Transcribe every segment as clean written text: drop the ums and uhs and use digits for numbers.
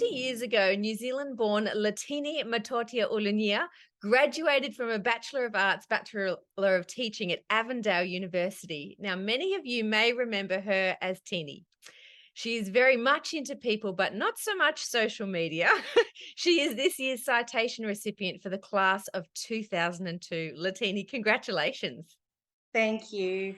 20 years ago, New Zealand-born Laitini Matautia-Ulugia graduated from a Bachelor of Arts, Bachelor of Teaching at Avondale University. Now, many of you may remember her as Teeny. She is very much into people, but not so much social media. She is this year's citation recipient for the class of 2002. Laitini, congratulations. Thank you.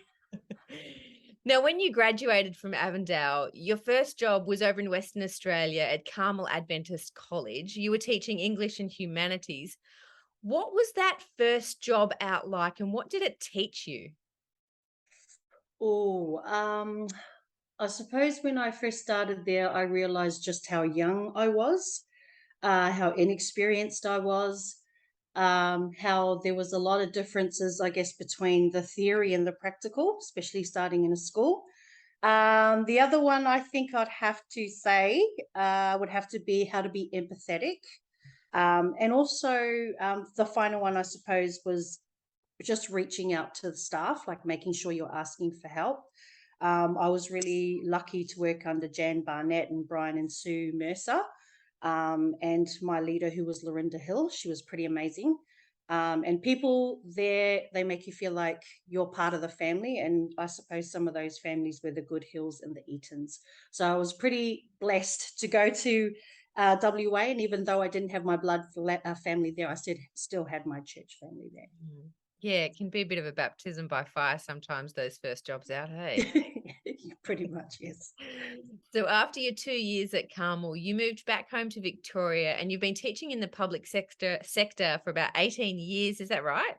Now, when you graduated from Avondale, your first job was over in Western Australia at Carmel Adventist College. You were teaching English and humanities. What was that first job out like, and what did it teach you? Oh, I suppose when I first started there, I realized just how young I was, how inexperienced I was, how there was a lot of differences, I guess, between the theory and the practical, especially starting in a school. The other one I think I'd have to say would have to be how to be empathetic. And also, the final one, I suppose, was just reaching out to the staff, like making sure you're asking for help. I was really lucky to work under Jan Barnett and Brian and Sue Mercer. And my leader, who was Lorinda Hill, she was pretty amazing. And people there, they make you feel like you're part of the family. And I suppose some of those families were the Good Hills and the Eatons. So I was pretty blessed to go to WA. And even though I didn't have my blood family there, I still had my church family there. Yeah, it can be a bit of a baptism by fire sometimes, those first jobs out, hey? Pretty much, yes. So after your 2 years at Carmel, you moved back home to Victoria, and you've been teaching in the public sector for about 18 years. Is that right?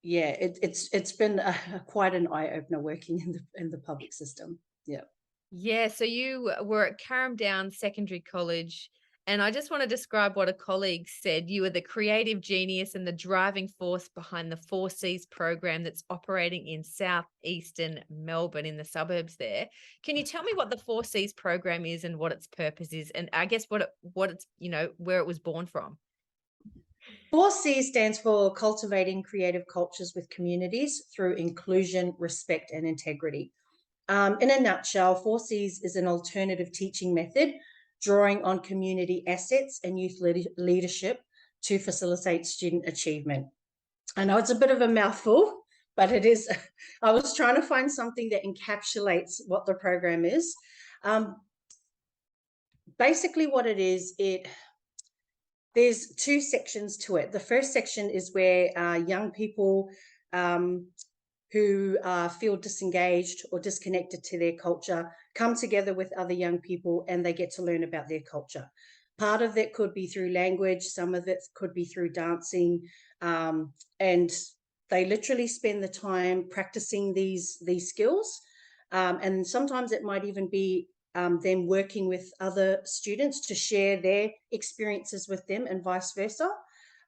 Yeah, it's been quite an eye opener working in the public system. Yeah. Yeah, so you were at Carrum Downs Secondary College, and I just want to describe what a colleague said. You were the creative genius and the driving force behind the 4Cs program that's operating in southeastern Melbourne in the suburbs there. Can you tell me what the 4Cs program is and what its purpose is, and I guess what it's, where it was born from? 4C stands for Cultivating Creative Cultures with Communities through Inclusion, Respect, and Integrity. In a nutshell, 4Cs is an alternative teaching method drawing on community assets and youth leadership to facilitate student achievement. I know it's a bit of a mouthful, but it is. I was trying to find something that encapsulates what the program is. Basically, what it is, there's two sections to it. The first section is where young people who feel disengaged or disconnected to their culture come together with other young people and they get to learn about their culture. Part of it could be through language, some of it could be through dancing, and they literally spend the time practicing these skills. And sometimes it might even be them working with other students to share their experiences with them and vice versa.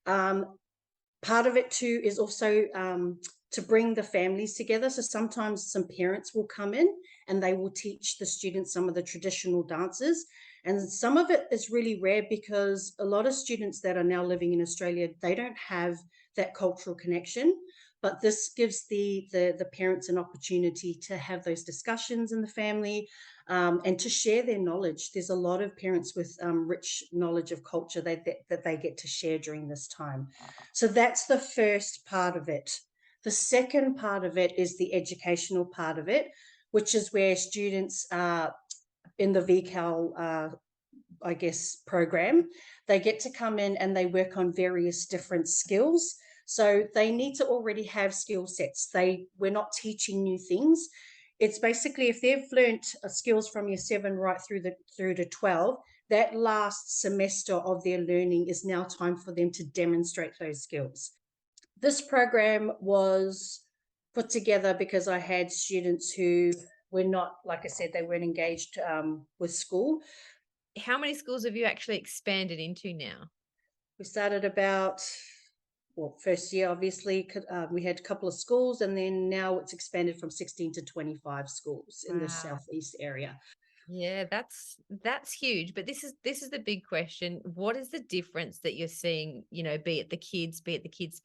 Part of it too is also to bring the families together. So sometimes some parents will come in and they will teach the students some of the traditional dances. And some of it is really rare because a lot of students that are now living in Australia, they don't have that cultural connection. But this gives the parents an opportunity to have those discussions in the family and to share their knowledge. There's a lot of parents with rich knowledge of culture that they get to share during this time. So that's the first part of it. The second part of it is the educational part of it, which is where students in the VCAL, I guess, program, they get to come in and they work on various different skills. So they need to already have skill sets. We're not teaching new things. It's basically if they've learnt skills from year 7 right through to 12, that last semester of their learning is now time for them to demonstrate those skills. This program was put together because I had students who were not, like I said, they weren't engaged with school. How many schools have you actually expanded into now? We started about, well, first year, obviously, we had a couple of schools, and then now it's expanded from 16 to 25 schools in the southeast area. Yeah, that's huge. But this is the big question. What is the difference that you're seeing, be it the kids'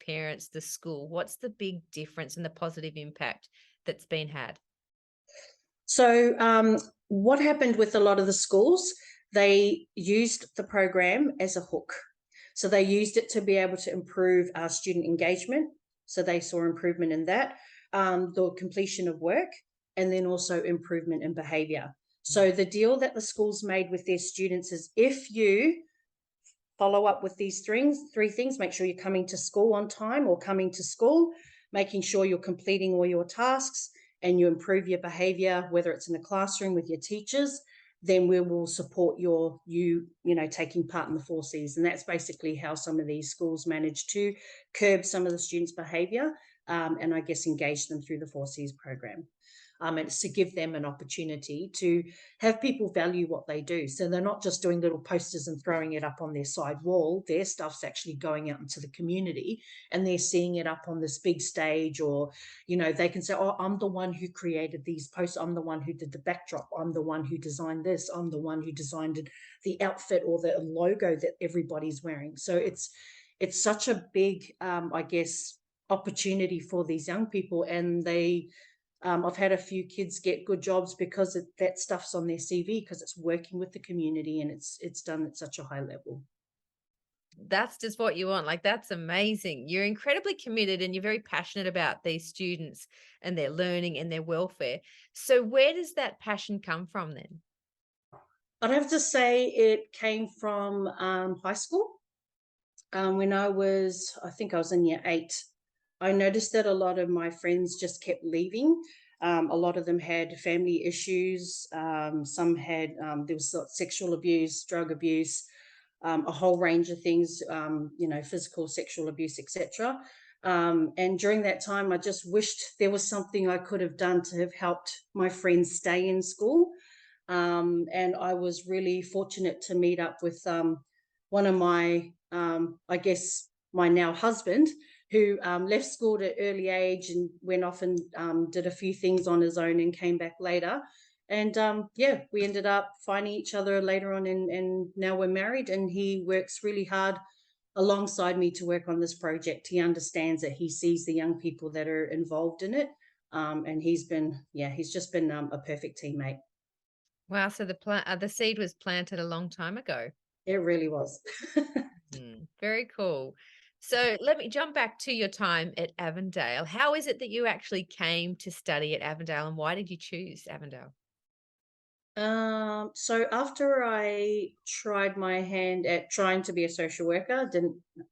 parents, the school? What's the big difference and the positive impact that's been had? So what happened with a lot of the schools, they used the program as a hook. So they used it to be able to improve our student engagement. So they saw improvement in that, the completion of work, and then also improvement in behavior. So the deal that the schools made with their students is, if you follow up with these three things, make sure you're coming to school on time or coming to school, making sure you're completing all your tasks, and you improve your behavior, whether it's in the classroom with your teachers, then we will support you taking part in the 4Cs. And that's basically how some of these schools manage to curb some of the students' behavior, and I guess engage them through the 4Cs program. And it's to give them an opportunity to have people value what they do. So they're not just doing little posters and throwing it up on their side wall. Their stuff's actually going out into the community, and they're seeing it up on this big stage, or, they can say, oh, I'm the one who created these posts. I'm the one who did the backdrop. I'm the one who designed this. I'm the one who designed the outfit or the logo that everybody's wearing. So it's such a big, I guess, opportunity for these young people, and I've had a few kids get good jobs because that stuff's on their CV, because it's working with the community and it's done at such a high level. That's just what you want. Like, that's amazing. You're incredibly committed and you're very passionate about these students and their learning and their welfare. So where does that passion come from then? I'd have to say it came from high school. When I think I was in year 8, I noticed that a lot of my friends just kept leaving. A lot of them had family issues. Some had, there was sexual abuse, drug abuse, a whole range of things, physical, sexual abuse, etc. And during that time, I just wished there was something I could have done to have helped my friends stay in school. And I was really fortunate to meet up with one of my, I guess, my now husband, who left school at an early age and went off and did a few things on his own and came back later. And yeah, we ended up finding each other later on, and now we're married. And he works really hard alongside me to work on this project. He understands it. He sees the young people that are involved in it. And he's just been a perfect teammate. Wow, so the seed was planted a long time ago. It really was. Very cool. So let me jump back to your time at Avondale. How is it that you actually came to study at Avondale, and why did you choose Avondale? So after I tried my hand at trying to be a social worker,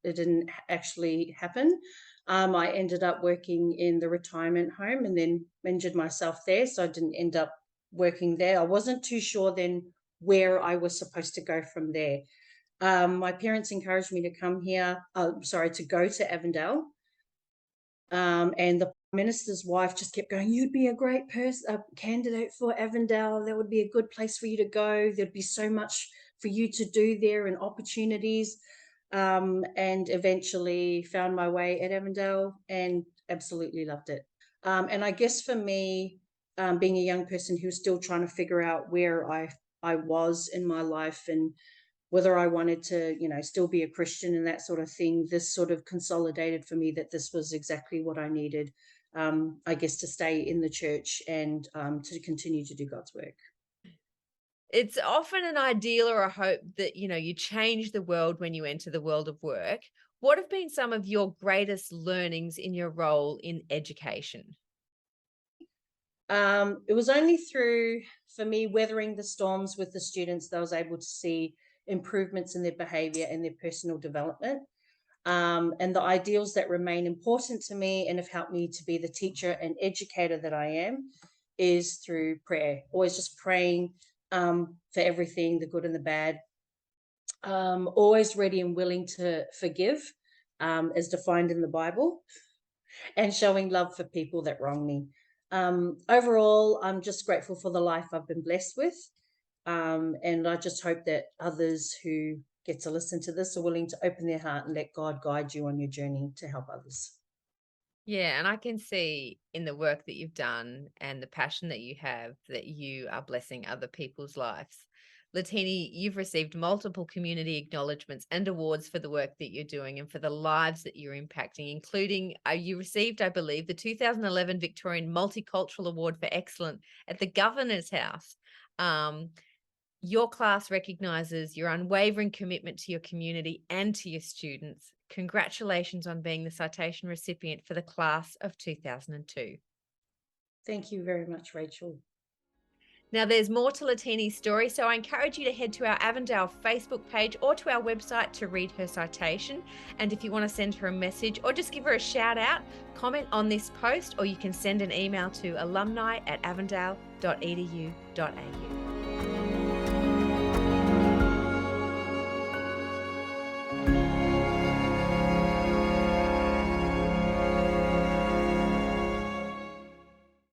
it didn't actually happen. I ended up working in the retirement home and then injured myself there, so I didn't end up working there. I wasn't too sure then where I was supposed to go from there. My parents encouraged me to come here, to go to Avondale. And the minister's wife just kept going, you'd be a great candidate for Avondale. That would be a good place for you to go. There'd be so much for you to do there and opportunities. And eventually found my way at Avondale and absolutely loved it. And I guess for me, being a young person who was still trying to figure out where I was in my life and whether I wanted to, still be a Christian and that sort of thing, this sort of consolidated for me that this was exactly what I needed, I guess, to stay in the church and to continue to do God's work. It's often an ideal or a hope that, you change the world when you enter the world of work. What have been some of your greatest learnings in your role in education? It was only through, for me, weathering the storms with the students that I was able to see improvements in their behavior and their personal development. And the ideals that remain important to me and have helped me to be the teacher and educator that I am is through prayer. Always just praying for everything, the good and the bad. Always ready and willing to forgive, as defined in the Bible, and showing love for people that wrong me. Overall, I'm just grateful for the life I've been blessed with. And I just hope that others who get to listen to this are willing to open their heart and let God guide you on your journey to help others. Yeah, and I can see in the work that you've done and the passion that you have that you are blessing other people's lives. Latini, you've received multiple community acknowledgements and awards for the work that you're doing and for the lives that you're impacting, including you received, I believe, the 2011 Victorian Multicultural Award for Excellence at the Governor's House. Um, Your class recognises your unwavering commitment to your community and to your students. Congratulations on being the citation recipient for the class of 2002. Thank you very much, Rachel. Now, there's more to Laitini's story, so I encourage you to head to our Avondale Facebook page or to our website to read her citation. And if you want to send her a message or just give her a shout out, comment on this post, or you can send an email to alumni@avondale.edu.au.